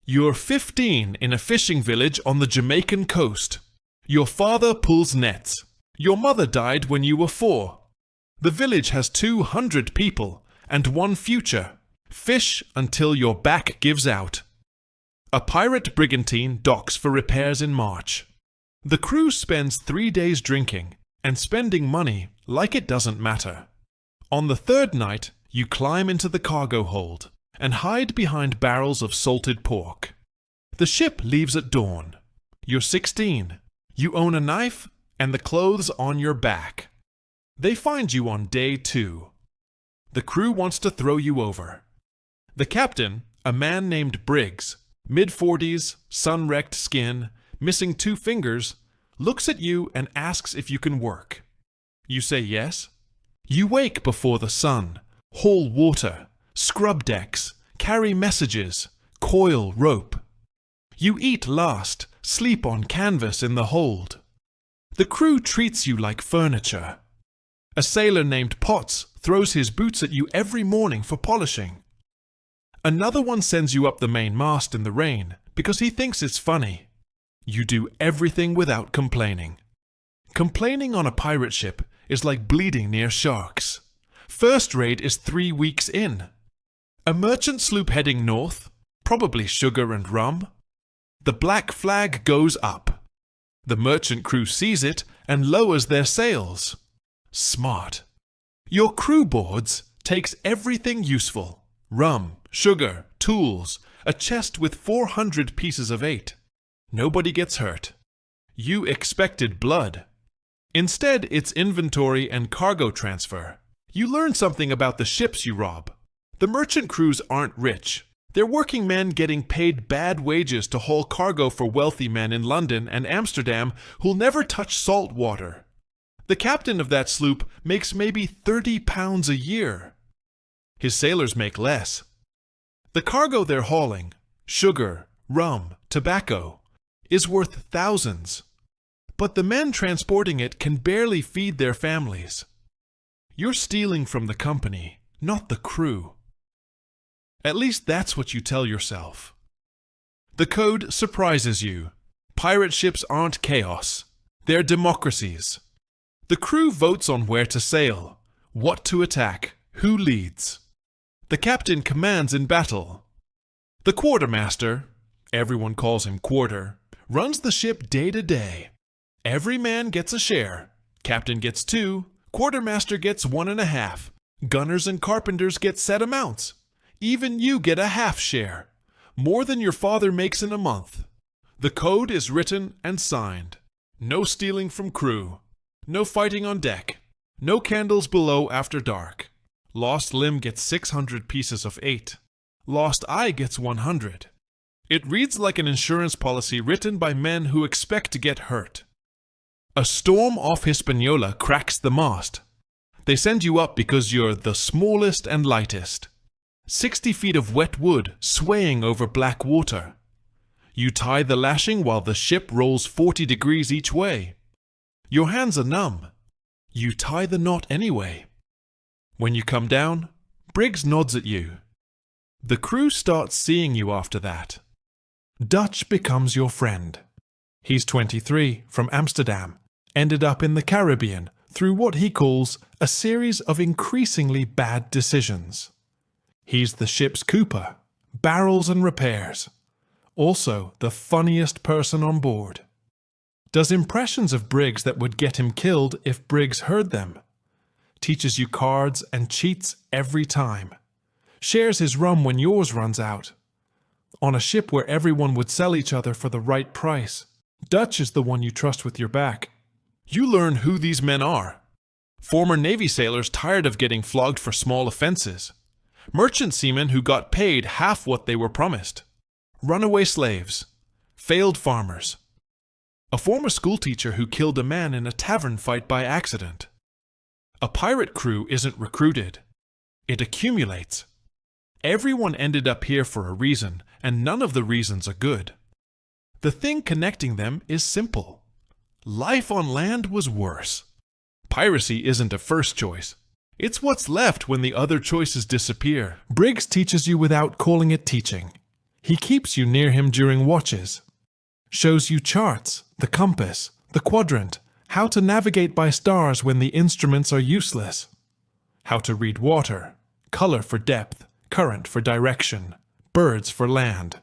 You're 15 in a fishing village on the Jamaican coast. Your father pulls nets. Your mother died when you were 4. The village has 200 people and one future. Fish until your back gives out. A pirate brigantine docks for repairs in March. The crew spends 3 days drinking and spending money like it doesn't matter. On the 3rd night, you climb into the cargo hold and hide behind barrels of salted pork. The ship leaves at dawn. You're 16. You own a knife and the clothes on your back. They find you on day 2. The crew wants to throw you over. The captain, a man named Briggs, mid-40s, sun-wrecked skin, missing 2 fingers, looks at you and asks if you can work. You say yes. You wake before the sun, haul water, scrub decks, carry messages, coil rope. You eat last, sleep on canvas in the hold. The crew treats you like furniture. A sailor named Potts throws his boots at you every morning for polishing. Another one sends you up the main mast in the rain because he thinks it's funny. You do everything without complaining. Complaining on a pirate ship is like bleeding near sharks. First raid is 3 weeks in. A merchant sloop heading north, probably sugar and rum. The black flag goes up. The merchant crew sees it and lowers their sails. Smart. Your crew boards takes everything useful. Rum, sugar, tools, a chest with 400 pieces of 8. Nobody gets hurt. You expected blood. Instead, it's inventory and cargo transfer. You learn something about the ships you rob. The merchant crews aren't rich. They're working men getting paid bad wages to haul cargo for wealthy men in London and Amsterdam who'll never touch salt water. The captain of that sloop makes maybe £30 a year. His sailors make less. The cargo they're hauling, sugar, rum, tobacco, is worth thousands. But the men transporting it can barely feed their families. You're stealing from the company, not the crew. At least that's what you tell yourself. The code surprises you. Pirate ships aren't chaos. They're democracies. The crew votes on where to sail, what to attack, who leads. The captain commands in battle. The quartermaster, everyone calls him Quarter, runs the ship day to day. Every man gets a share. Captain gets 2, quartermaster gets 1.5. Gunners and carpenters get set amounts. Even you get a half share, more than your father makes in a month. The code is written and signed. No stealing from crew. No fighting on deck. No candles below after dark. Lost limb gets 600 pieces of 8. Lost eye gets 100. It reads like an insurance policy written by men who expect to get hurt. A storm off Hispaniola cracks the mast. They send you up because you're the smallest and lightest. 60 feet of wet wood swaying over black water. You tie the lashing while the ship rolls 40 degrees each way. Your hands are numb. You tie the knot anyway. When you come down, Briggs nods at you. The crew starts seeing you after that. Dutch becomes your friend. He's 23, from Amsterdam, ended up in the Caribbean through what he calls a series of increasingly bad decisions. He's the ship's cooper, barrels and repairs. Also the funniest person on board. Does impressions of Briggs that would get him killed if Briggs heard them. Teaches you cards and cheats every time. Shares his rum when yours runs out. On a ship where everyone would sell each other for the right price, Dutch is the one you trust with your back. You learn who these men are. Former Navy sailors tired of getting flogged for small offenses. Merchant seamen who got paid half what they were promised. Runaway slaves. Failed farmers. A former schoolteacher who killed a man in a tavern fight by accident. A pirate crew isn't recruited. It accumulates. Everyone ended up here for a reason, and none of the reasons are good. The thing connecting them is simple. Life on land was worse. Piracy isn't a first choice. It's what's left when the other choices disappear. Briggs teaches you without calling it teaching. He keeps you near him during watches, shows you charts, the compass, the quadrant, how to navigate by stars when the instruments are useless, how to read water, color for depth, current for direction, birds for land.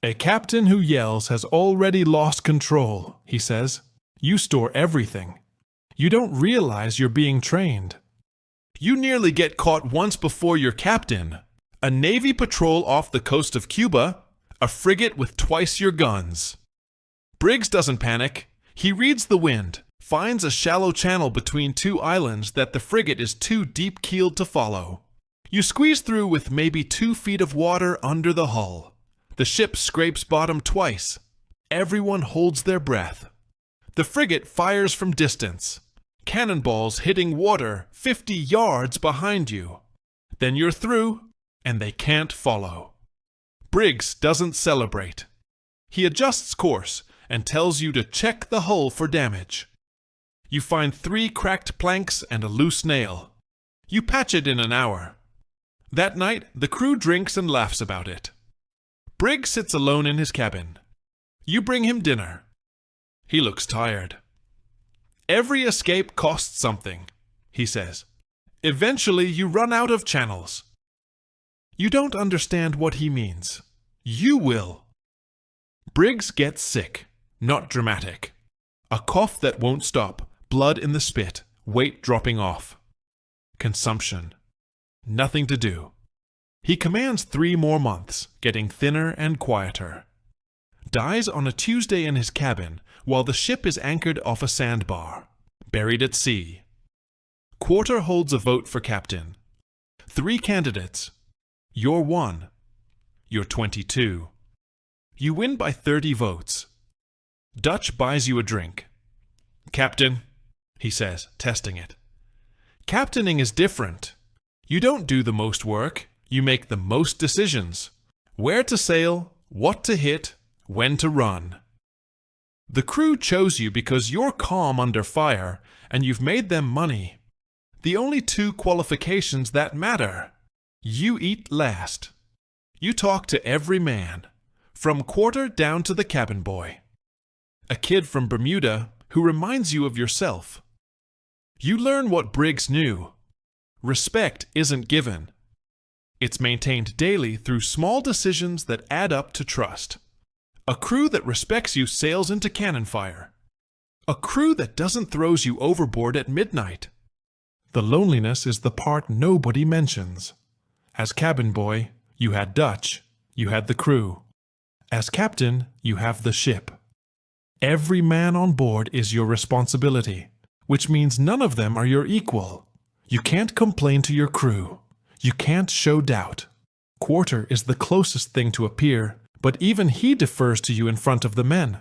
A captain who yells has already lost control, he says. You store everything. You don't realize you're being trained. You nearly get caught once before your captain. A Navy patrol off the coast of Cuba, a frigate with twice your guns. Briggs doesn't panic. He reads the wind, finds a shallow channel between two islands that the frigate is too deep-keeled to follow. You squeeze through with maybe 2 feet of water under the hull. The ship scrapes bottom twice. Everyone holds their breath. The frigate fires from distance, cannonballs hitting water 50 yards behind you. Then you're through, and they can't follow. Briggs doesn't celebrate. He adjusts course and tells you to check the hull for damage. You find 3 cracked planks and a loose nail. You patch it in an hour. That night, the crew drinks and laughs about it. Briggs sits alone in his cabin. You bring him dinner. He looks tired. Every escape costs something, he says. Eventually, you run out of channels. You don't understand what he means. You will. Briggs gets sick. Not dramatic. A cough that won't stop, blood in the spit, weight dropping off. Consumption. Nothing to do. He commands 3 more months, getting thinner and quieter. Dies on a Tuesday in his cabin while the ship is anchored off a sandbar, buried at sea. Quarter holds a vote for captain. 3 candidates. You're 1. You're 22. You win by 30 votes. Dutch buys you a drink. Captain, he says, testing it. Captaining is different. You don't do the most work. You make the most decisions. Where to sail, what to hit, when to run. The crew chose you because you're calm under fire and you've made them money. The only 2 qualifications that matter. You eat last. You talk to every man, from quarter down to the cabin boy. A kid from Bermuda who reminds you of yourself. You learn what Briggs knew. Respect isn't given. It's maintained daily through small decisions that add up to trust. A crew that respects you sails into cannon fire. A crew that doesn't throws you overboard at midnight. The loneliness is the part nobody mentions. As cabin boy, you had Dutch, you had the crew. As captain, you have the ship. Every man on board is your responsibility, which means none of them are your equal. You can't complain to your crew. You can't show doubt. Quarter is the closest thing to a peer, but even he defers to you in front of the men.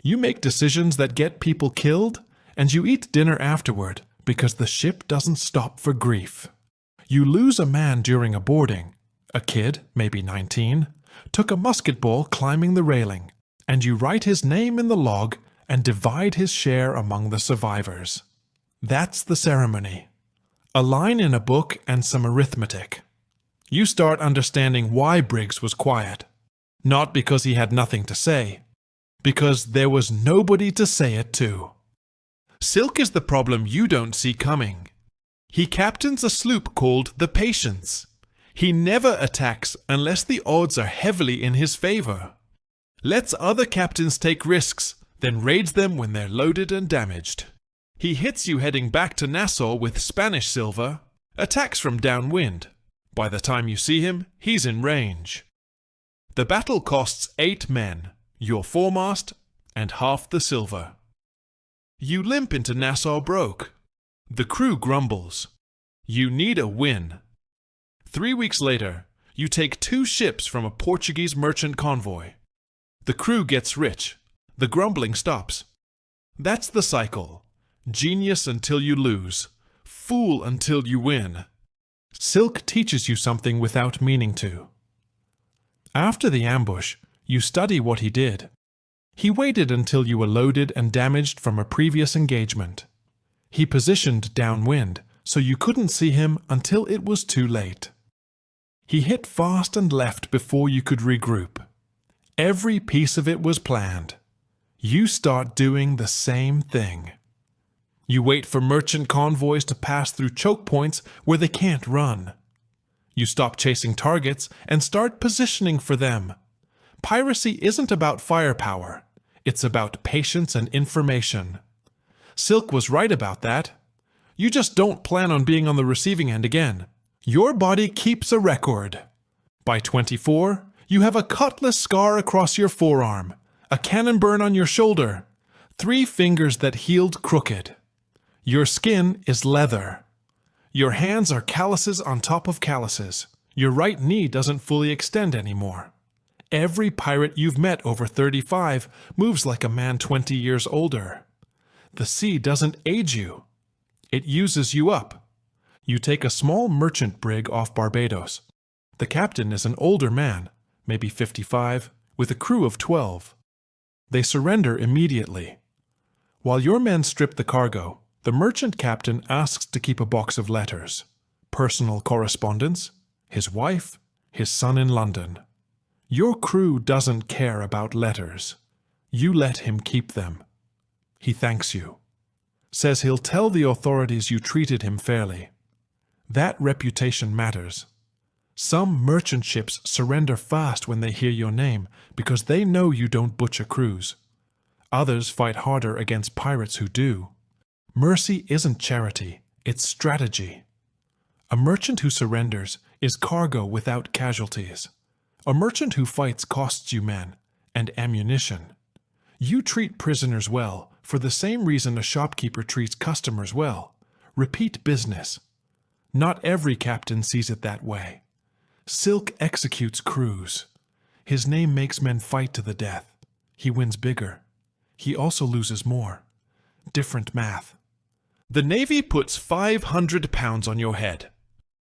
You make decisions that get people killed, and you eat dinner afterward because the ship doesn't stop for grief. You lose a man during a boarding. A kid, maybe 19, took a musket ball climbing the railing, and you write his name in the log and divide his share among the survivors. That's the ceremony. A line in a book and some arithmetic. You start understanding why Briggs was quiet. Not because he had nothing to say, because there was nobody to say it to. Silk is the problem you don't see coming. He captains a sloop called the Patience. He never attacks unless the odds are heavily in his favor. Lets other captains take risks, then raids them when they're loaded and damaged. He hits you heading back to Nassau with Spanish silver, attacks from downwind. By the time you see him, he's in range. The battle costs 8 men, your foremast, and half the silver. You limp into Nassau broke. The crew grumbles. You need a win. 3 weeks later, you take 2 ships from a Portuguese merchant convoy. The crew gets rich. The grumbling stops. That's the cycle. Genius until you lose. Fool until you win. Silk teaches you something without meaning to. After the ambush, you study what he did. He waited until you were loaded and damaged from a previous engagement. He positioned downwind, so you couldn't see him until it was too late. He hit fast and left before you could regroup. Every piece of it was planned. You start doing the same thing. You wait for merchant convoys to pass through choke points where they can't run. You stop chasing targets and start positioning for them. Piracy isn't about firepower. It's about patience and information. Silk was right about that. You just don't plan on being on the receiving end again. Your body keeps a record. By 24, you have a cutlass scar across your forearm, a cannon burn on your shoulder, 3 fingers that healed crooked. Your skin is leather. Your hands are calluses on top of calluses. Your right knee doesn't fully extend anymore. Every pirate you've met over 35 moves like a man 20 years older. The sea doesn't age you. It uses you up. You take a small merchant brig off Barbados. The captain is an older man, maybe 55, with a crew of 12. They surrender immediately. While your men strip the cargo, the merchant captain asks to keep a box of letters, personal correspondence, his wife, his son in London. Your crew doesn't care about letters. You let him keep them. He thanks you. Says he'll tell the authorities you treated him fairly. That reputation matters. Some merchant ships surrender fast when they hear your name because they know you don't butcher crews. Others fight harder against pirates who do. Mercy isn't charity, it's strategy. A merchant who surrenders is cargo without casualties. A merchant who fights costs you men and ammunition. You treat prisoners well for the same reason a shopkeeper treats customers well. Repeat business. Not every captain sees it that way. Silk executes crews. His name makes men fight to the death. He wins bigger. He also loses more. Different math. The Navy puts £500 on your head.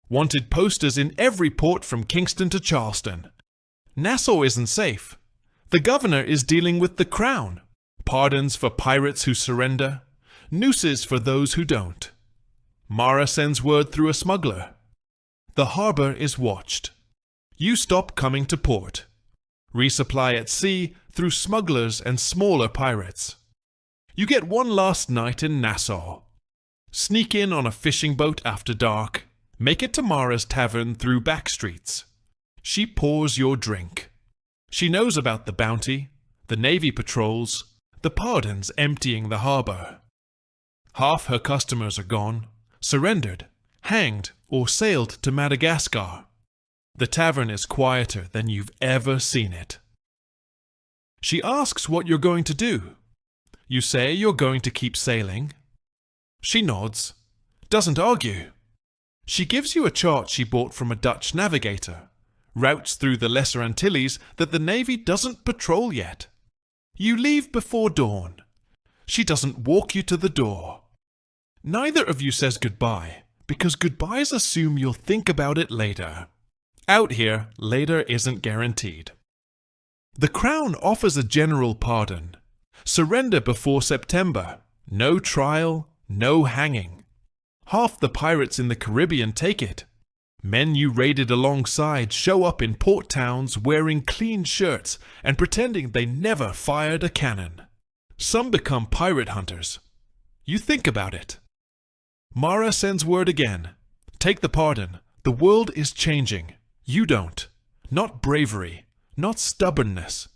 Wanted posters in every port from Kingston to Charleston. Nassau isn't safe. The governor is dealing with the crown. Pardons for pirates who surrender. Nooses for those who don't. Mara sends word through a smuggler. The harbor is watched. You stop coming to port. Resupply at sea through smugglers and smaller pirates. You get one last night in Nassau. Sneak in on a fishing boat after dark. Make it to Mara's tavern through back streets. She pours your drink. She knows about the bounty, the Navy patrols, the pardons emptying the harbor. Half her customers are gone, surrendered, hanged, or sailed to Madagascar. The tavern is quieter than you've ever seen it. She asks what you're going to do. You say you're going to keep sailing. She nods, doesn't argue. She gives you a chart she bought from a Dutch navigator, routes through the Lesser Antilles that the Navy doesn't patrol yet. You leave before dawn. She doesn't walk you to the door. Neither of you says goodbye, because goodbyes assume you'll think about it later. Out here, later isn't guaranteed. The Crown offers a general pardon. Surrender before September. No trial, no hanging. Half the pirates in the Caribbean take it. Men you raided alongside show up in port towns wearing clean shirts and pretending they never fired a cannon. Some become pirate hunters. You think about it. Mara sends word again. Take the pardon. The world is changing. You don't. Not bravery. Not stubbornness.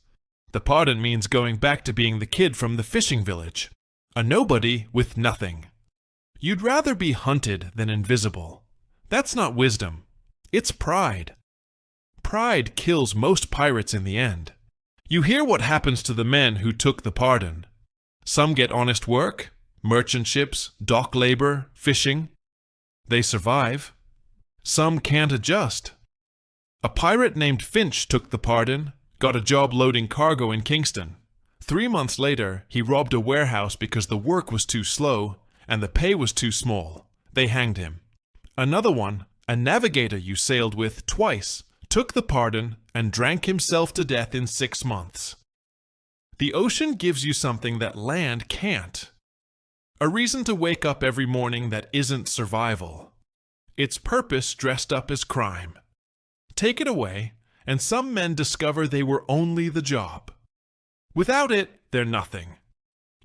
The pardon means going back to being the kid from the fishing village. A nobody with nothing. You'd rather be hunted than invisible. That's not wisdom. It's pride. Pride kills most pirates in the end. You hear what happens to the men who took the pardon. Some get honest work, merchant ships, dock labor, fishing. They survive. Some can't adjust. A pirate named Finch took the pardon, got a job loading cargo in Kingston. 3 months later, he robbed a warehouse because the work was too slow and the pay was too small. They hanged him. Another one, a navigator you sailed with twice, took the pardon and drank himself to death in 6 months. The ocean gives you something that land can't. A reason to wake up every morning that isn't survival. Its purpose dressed up as crime. Take it away, and some men discover they were only the job. Without it, they're nothing.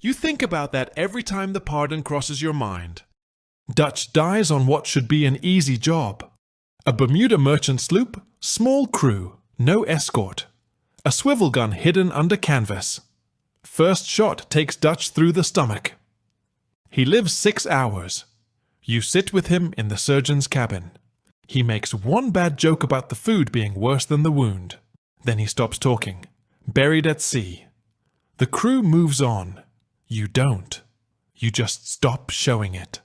You think about that every time the pardon crosses your mind. Dutch dies on what should be an easy job. A Bermuda merchant sloop, small crew, no escort. A swivel gun hidden under canvas. First shot takes Dutch through the stomach. He lives 6 hours. You sit with him in the surgeon's cabin. He makes one bad joke about the food being worse than the wound. Then he stops talking. Buried at sea. The crew moves on. You don't. You just stop showing it.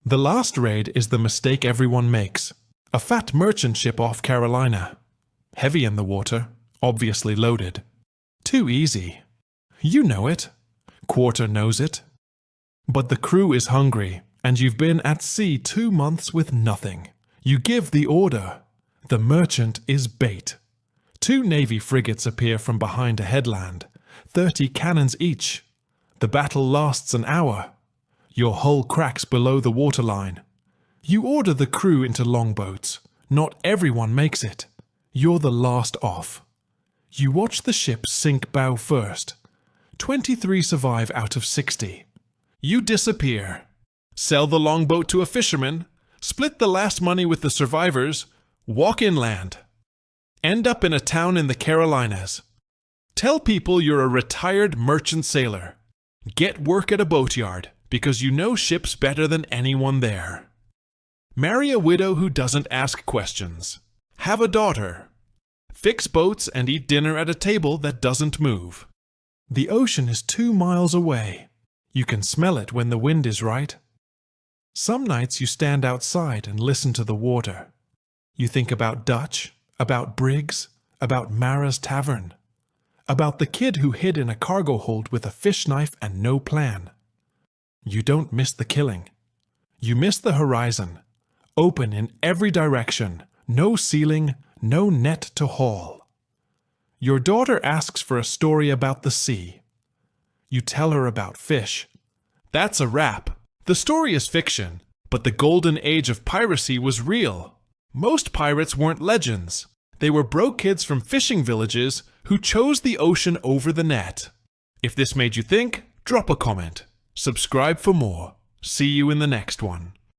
The last raid is the mistake everyone makes. A fat merchant ship off Carolina. Heavy in the water, obviously loaded. Too easy. You know it. Quarter knows it. But the crew is hungry, and you've been at sea 2 months with nothing. You give the order. The merchant is bait. 2 Navy frigates appear from behind a headland, 30 cannons each. The battle lasts an hour. Your hull cracks below the waterline. You order the crew into longboats. Not everyone makes it. You're the last off. You watch the ship sink bow first. 23 survive out of 60. You disappear. Sell the longboat to a fisherman. Split the last money with the survivors. Walk inland. End up in a town in the Carolinas. Tell people you're a retired merchant sailor. Get work at a boatyard because you know ships better than anyone there. Marry a widow who doesn't ask questions. Have a daughter. Fix boats and eat dinner at a table that doesn't move. The ocean is 2 miles away. You can smell it when the wind is right. Some nights you stand outside and listen to the water. You think about Dutch, about Briggs, about Mara's tavern, about the kid who hid in a cargo hold with a fish knife and no plan. You don't miss the killing. You miss the horizon, open in every direction, no ceiling, no net to haul. Your daughter asks for a story about the sea. You tell her about fish. That's a wrap. The story is fiction, but the golden age of piracy was real. Most pirates weren't legends. They were broke kids from fishing villages who chose the ocean over the net. If this made you think, drop a comment. Subscribe for more. See you in the next one.